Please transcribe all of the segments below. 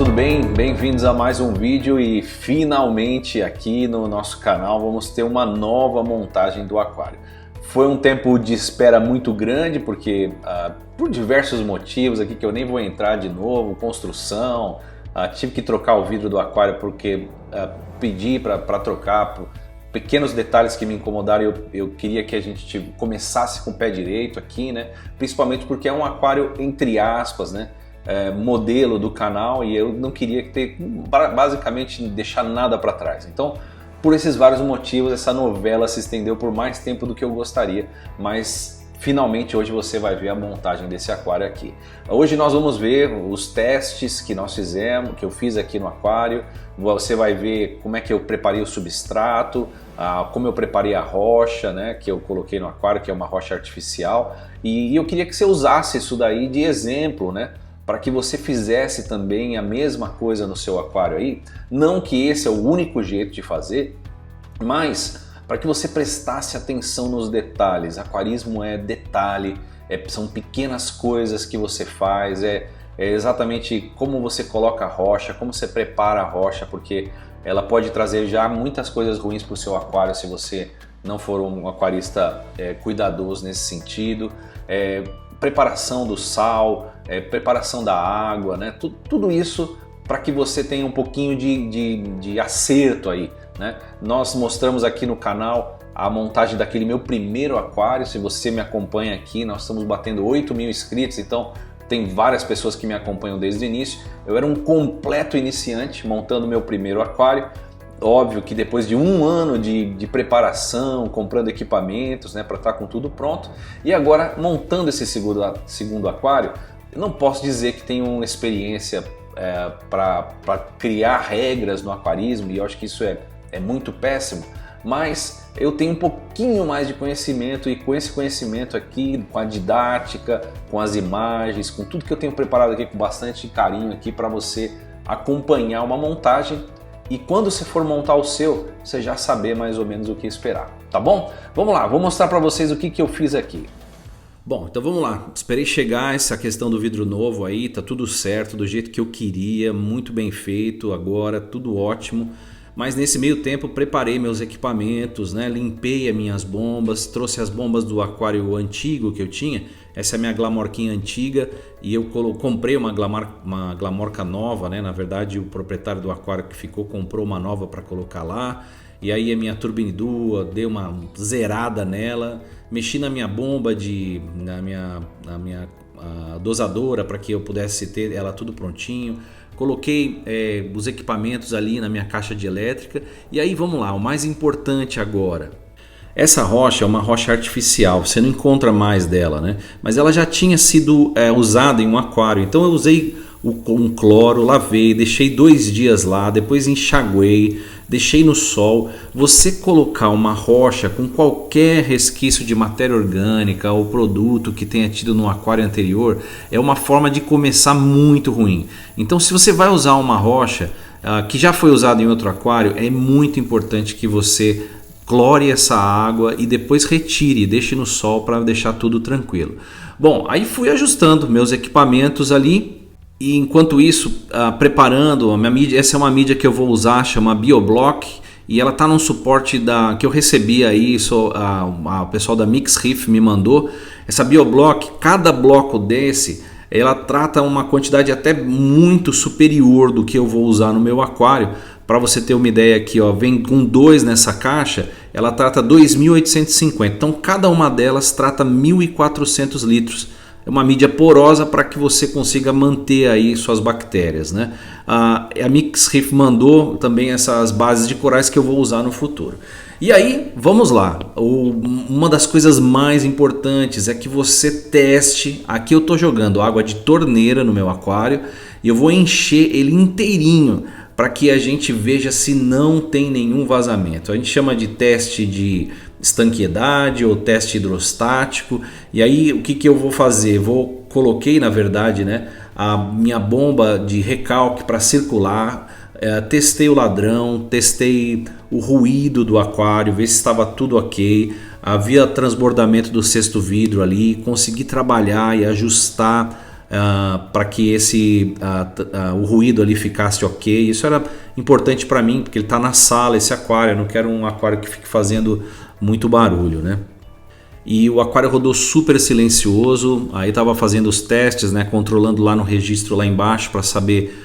tudo bem? Bem-vindos a mais um vídeo e finalmente aqui no nosso canal vamos ter uma nova montagem do aquário. Foi um tempo de espera muito grande porque por diversos motivos aqui que eu nem vou entrar de novo, construção, tive que trocar o vidro do aquário porque pedi para trocar por pequenos detalhes que me incomodaram. Eu queria que a gente começasse com o pé direito aqui, né? Principalmente porque é um aquário entre aspas, né? Modelo do canal e eu não queria ter basicamente deixar nada para trás. Então, por esses vários motivos, essa novela se estendeu por mais tempo do que eu gostaria, mas finalmente hoje você vai ver a montagem desse aquário aqui. Hoje nós vamos ver os testes que nós fizemos, que eu fiz aqui no aquário. Você vai ver como é que eu preparei o substrato, como eu preparei a rocha, né, que eu coloquei no aquário, que é uma rocha artificial. E eu queria que você usasse isso daí de exemplo, né, para que você fizesse também a mesma coisa no seu aquário aí. Não que esse é o único jeito de fazer, mas para que você prestasse atenção nos detalhes. Aquarismo é detalhe, são pequenas coisas que você faz, é exatamente como você coloca a rocha, como você prepara a rocha, porque ela pode trazer já muitas coisas ruins para o seu aquário se você não for um aquarista cuidadoso nesse sentido. Preparação do sal, preparação da água, né? Tudo isso para que você tenha um pouquinho de acerto aí, né? Nós mostramos aqui no canal a montagem daquele meu primeiro aquário. Se você me acompanha aqui, nós estamos batendo 8.000 inscritos, então tem várias pessoas que me acompanham desde o início. Eu era um completo iniciante montando meu primeiro aquário. Óbvio que depois de um ano de preparação, comprando equipamentos, né, para estar com tudo pronto, e agora montando esse segundo aquário, eu não posso dizer que tenho uma experiência para criar regras no aquarismo, e eu acho que isso é muito péssimo, mas eu tenho um pouquinho mais de conhecimento, e com esse conhecimento aqui, com a didática, com as imagens, com tudo que eu tenho preparado aqui com bastante carinho aqui para você acompanhar uma montagem. E quando você for montar o seu, você já saber mais ou menos o que esperar, tá bom? Vamos lá, vou mostrar para vocês o que eu fiz aqui. Bom, então vamos lá. Esperei chegar essa questão do vidro novo aí, tá tudo certo, do jeito que eu queria, muito bem feito agora, tudo ótimo. Mas nesse meio tempo preparei meus equipamentos, né? Limpei as minhas bombas, trouxe as bombas do aquário antigo que eu tinha. Essa é a minha Glamorquinha antiga e eu comprei uma Glamorca nova, né? Na verdade, o proprietário do aquário que ficou comprou uma nova para colocar lá. E aí a minha Turbine Duo, dei uma zerada nela, mexi na minha bomba, na minha dosadora para que eu pudesse ter ela tudo prontinho. Coloquei os equipamentos ali na minha caixa de elétrica. E aí vamos lá, o mais importante agora. Essa rocha é uma rocha artificial, você não encontra mais dela, né? Mas ela já tinha sido usada em um aquário, então eu usei um cloro, lavei, deixei 2 dias lá, depois enxaguei, deixei no sol. Você colocar uma rocha com qualquer resquício de matéria orgânica ou produto que tenha tido no aquário anterior é uma forma de começar muito ruim. Então, se você vai usar uma rocha que já foi usada em outro aquário, é muito importante que você clore essa água e depois retire, deixe no sol para deixar tudo tranquilo. Bom, aí fui ajustando meus equipamentos ali e enquanto isso preparando a minha mídia. Essa é uma mídia que eu vou usar, chama BioBlock, e ela está num suporte que eu recebi aí, o pessoal da Mixriff me mandou. Essa BioBlock, cada bloco desse ela trata uma quantidade até muito superior do que eu vou usar no meu aquário. Para você ter uma ideia aqui, ó, vem com 2 nessa caixa, ela trata 2.850, então cada uma delas trata 1.400 litros. É uma mídia porosa para que você consiga manter aí suas bactérias, né? A Mixriff mandou também essas bases de corais que eu vou usar no futuro. E aí, vamos lá. Uma das coisas mais importantes é que você teste. Aqui eu estou jogando água de torneira no meu aquário e eu vou encher ele inteirinho para que a gente veja se não tem nenhum vazamento. A gente chama de teste de estanqueidade ou teste hidrostático. E aí o que eu vou fazer? Coloquei na verdade, né, a minha bomba de recalque para circular. Testei o ladrão, testei o ruído do aquário, ver se estava tudo ok. Havia transbordamento do sexto vidro ali, consegui trabalhar e ajustar para que o ruído ali ficasse ok. Isso era importante para mim, porque ele está na sala, esse aquário. Eu não quero um aquário que fique fazendo muito barulho, né? E o aquário rodou super silencioso. Aí estava fazendo os testes, né, controlando lá no registro lá embaixo para saber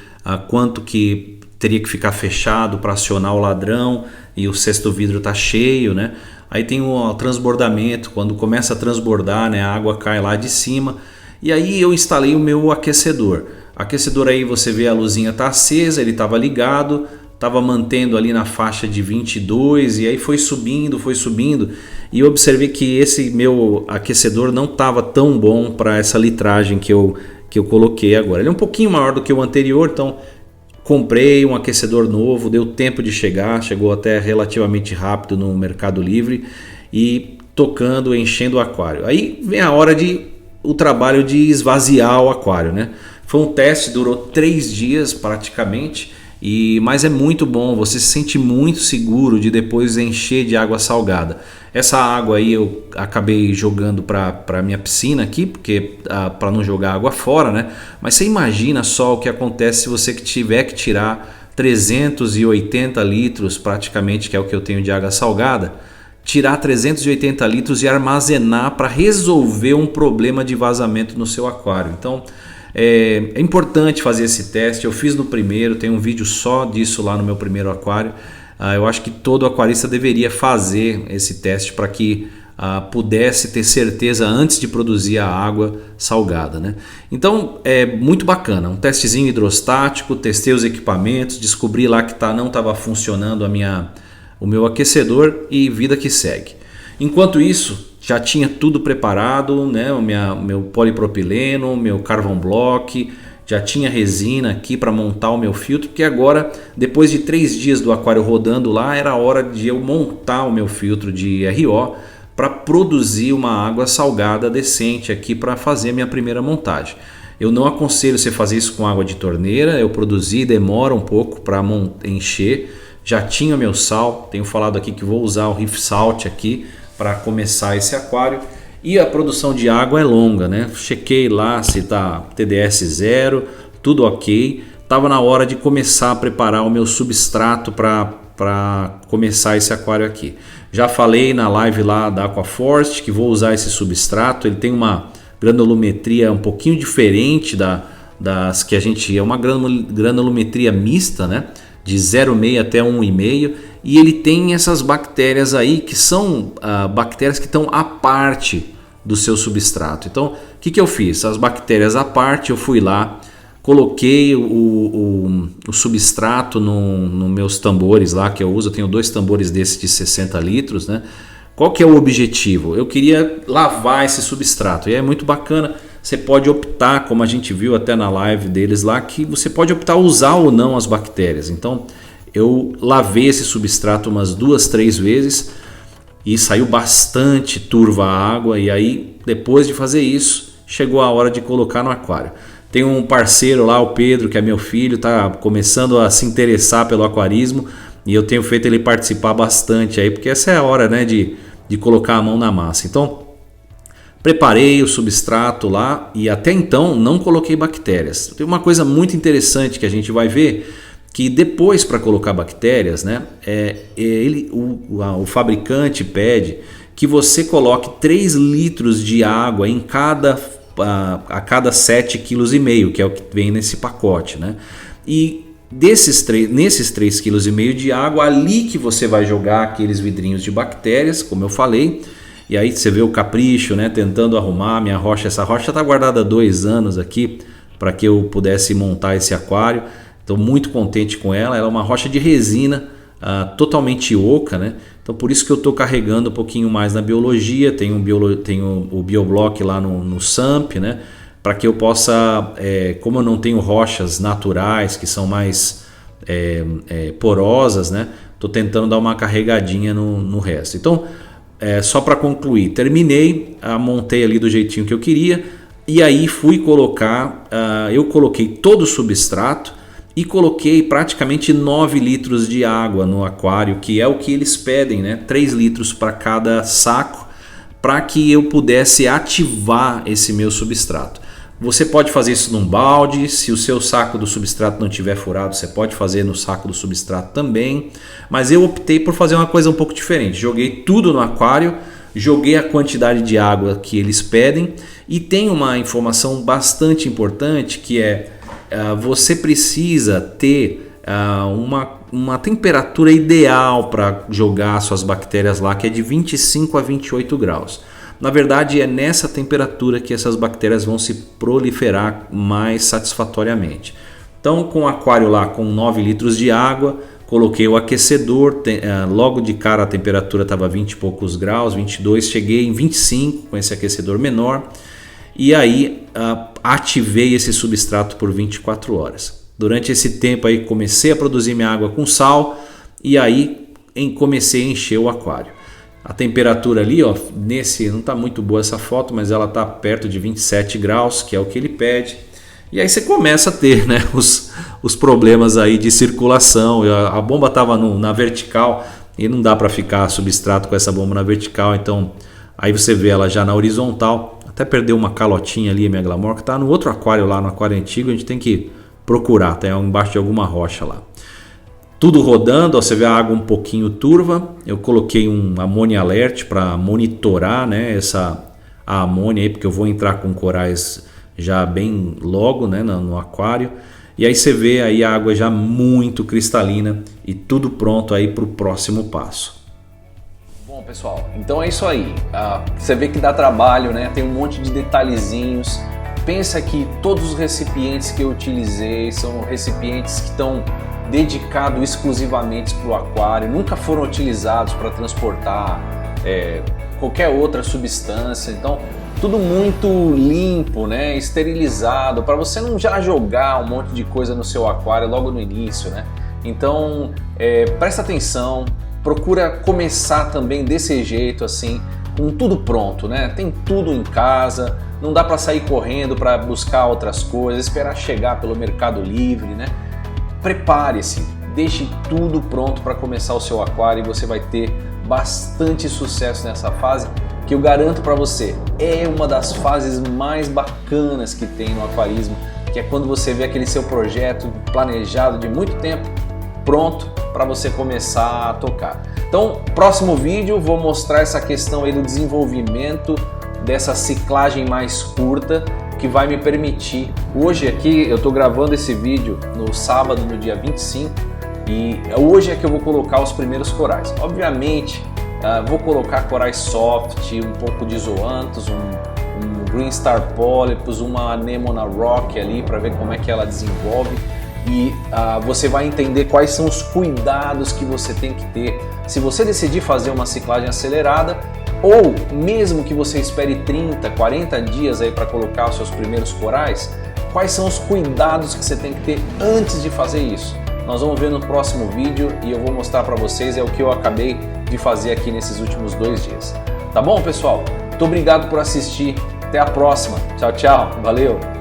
quanto que teria que ficar fechado para acionar o ladrão, e o cesto vidro está cheio, né? Aí tem o transbordamento, quando começa a transbordar, né, a água cai lá de cima. E aí eu instalei o meu aquecedor. Aquecedor aí você vê a luzinha tá acesa, ele estava ligado, estava mantendo ali na faixa de 22, e aí foi subindo, e eu observei que esse meu aquecedor não estava tão bom para essa litragem que eu coloquei agora. Ele é um pouquinho maior do que o anterior, então comprei um aquecedor novo, deu tempo de chegar, chegou até relativamente rápido no Mercado Livre, e tocando, enchendo o aquário. Aí vem a hora o trabalho de esvaziar o aquário, né? Foi um teste, durou 3 dias praticamente, mas é muito bom, você se sente muito seguro de depois encher de água salgada. Essa água aí eu acabei jogando para minha piscina aqui, porque para não jogar água fora, né? Mas você imagina só o que acontece se você tiver que tirar 380 litros praticamente, que é o que eu tenho de água salgada, tirar 380 litros e armazenar para resolver um problema de vazamento no seu aquário. Então é importante fazer esse teste. Eu fiz no primeiro, tem um vídeo só disso lá no meu primeiro aquário. Eu acho que todo aquarista deveria fazer esse teste para que pudesse ter certeza antes de produzir a água salgada, né? Então é muito bacana, um testezinho hidrostático, testei os equipamentos, descobri lá que não estava funcionando o meu aquecedor, e vida que segue. Enquanto isso, já tinha tudo preparado, né? O meu polipropileno, meu carvão block, já tinha resina aqui para montar o meu filtro, porque agora, depois de 3 dias do aquário rodando lá, era hora de eu montar o meu filtro de RO para produzir uma água salgada decente aqui para fazer a minha primeira montagem. Eu não aconselho você fazer isso com água de torneira, eu produzi, demora um pouco para encher. Já tinha meu sal, tenho falado aqui que vou usar o Reef Salt aqui para começar esse aquário. E a produção de água é longa, né? Chequei lá se tá TDS 0, tudo ok. Tava na hora de começar a preparar o meu substrato para começar esse aquário aqui. Já falei na live lá da Aquaforest que vou usar esse substrato. Ele tem uma granulometria um pouquinho diferente das que a gente... É uma granulometria mista, né? De 0,5 até 1,5, e ele tem essas bactérias aí que são bactérias que estão à parte do seu substrato. Então o que eu fiz? As bactérias à parte, eu fui lá, coloquei o substrato nos meus tambores lá que eu uso. Eu tenho 2 tambores desses de 60 litros, né? Qual que é o objetivo? Eu queria lavar esse substrato, e é muito bacana. Você pode optar, como a gente viu até na live deles lá, que você pode optar usar ou não as bactérias. Então eu lavei esse substrato umas 2, 3 vezes e saiu bastante turva a água. E aí, depois de fazer isso, chegou a hora de colocar no aquário. Tem um parceiro lá, o Pedro, que é meu filho, está começando a se interessar pelo aquarismo, e eu tenho feito ele participar bastante aí, porque essa é a hora, né, de colocar a mão na massa. Então preparei o substrato lá, e até então não coloquei bactérias. Tem uma coisa muito interessante que a gente vai ver, que depois, para colocar bactérias, né, o fabricante pede que você coloque 3 litros de água a cada 7,5 kg, que é o que vem nesse pacote, né? E nesses 3,5 kg de água, ali que você vai jogar aqueles vidrinhos de bactérias, como eu falei. E aí você vê o capricho, né? Tentando arrumar a minha rocha. Essa rocha está guardada há 2 anos aqui para que eu pudesse montar esse aquário. Estou muito contente com ela. Ela é uma rocha de resina totalmente oca, né? Então por isso que eu estou carregando um pouquinho mais na biologia. Tenho o BioBlock lá no SAMP, né? Para que eu possa, como eu não tenho rochas naturais que são mais porosas, né? Estou tentando dar uma carregadinha no resto. Então, só para concluir, terminei, montei ali do jeitinho que eu queria, e aí fui colocar, eu coloquei todo o substrato e coloquei praticamente 9 litros de água no aquário, que é o que eles pedem, né? 3 litros para cada saco, para que eu pudesse ativar esse meu substrato. Você pode fazer isso num balde, se o seu saco do substrato não tiver furado, você pode fazer no saco do substrato também. Mas eu optei por fazer uma coisa um pouco diferente. Joguei tudo no aquário, joguei a quantidade de água que eles pedem e tem uma informação bastante importante que é você precisa ter uma temperatura ideal para jogar suas bactérias lá, que é de 25 a 28 graus. Na verdade, é nessa temperatura que essas bactérias vão se proliferar mais satisfatoriamente. Então, com o aquário lá com 9 litros de água, coloquei o aquecedor, logo de cara a temperatura estava 20 e poucos graus, 22, cheguei em 25 com esse aquecedor menor e aí ativei esse substrato por 24 horas. Durante esse tempo aí comecei a produzir minha água com sal e aí comecei a encher o aquário. A temperatura ali, ó, não está muito boa essa foto, mas ela está perto de 27 graus, que é o que ele pede. E aí você começa a ter, né, os problemas aí de circulação. A bomba estava na vertical e não dá para ficar substrato com essa bomba na vertical. Então aí você vê ela já na horizontal. Até perdeu uma calotinha ali, a minha Glamor, que está no outro aquário lá, no aquário antigo. A gente tem que procurar, tá embaixo de alguma rocha lá. Tudo rodando, ó, você vê a água um pouquinho turva. Eu coloquei um amônia alert para monitorar, né, a amônia aí, porque eu vou entrar com corais já bem logo, né, no aquário. E aí você vê aí a água já muito cristalina e tudo pronto aí para o próximo passo. Bom, pessoal, então é isso aí. Você vê que dá trabalho, né? Tem um monte de detalhezinhos. Pensa que todos os recipientes que eu utilizei são recipientes que estão dedicados exclusivamente para o aquário, nunca foram utilizados para transportar qualquer outra substância. Então tudo muito limpo, né? Esterilizado, para você não já jogar um monte de coisa no seu aquário logo no início, né? Então presta atenção, procura começar também desse jeito, assim, com tudo pronto, né? Tem tudo em casa, não dá para sair correndo para buscar outras coisas, esperar chegar pelo Mercado Livre, né? Prepare-se, deixe tudo pronto para começar o seu aquário e você vai ter bastante sucesso nessa fase, que eu garanto para você, é uma das fases mais bacanas que tem no aquarismo, que é quando você vê aquele seu projeto planejado de muito tempo pronto para você começar a tocar. Então, próximo vídeo vou mostrar essa questão aí do desenvolvimento dessa ciclagem mais curta, que vai me permitir. Hoje aqui eu estou gravando esse vídeo no sábado, no dia 25, e hoje é que eu vou colocar os primeiros corais. Obviamente vou colocar corais soft, um pouco de zoanthus, um Green Star Polypus, uma Anemona Rock ali para ver como é que ela desenvolve. E você vai entender quais são os cuidados que você tem que ter se você decidir fazer uma ciclagem acelerada, ou mesmo que você espere 30, 40 dias aí para colocar os seus primeiros corais, quais são os cuidados que você tem que ter antes de fazer isso. Nós vamos ver no próximo vídeo e eu vou mostrar para vocês o que eu acabei de fazer aqui nesses últimos 2 dias. Tá bom, pessoal? Muito obrigado por assistir. Até a próxima. Tchau, tchau. Valeu!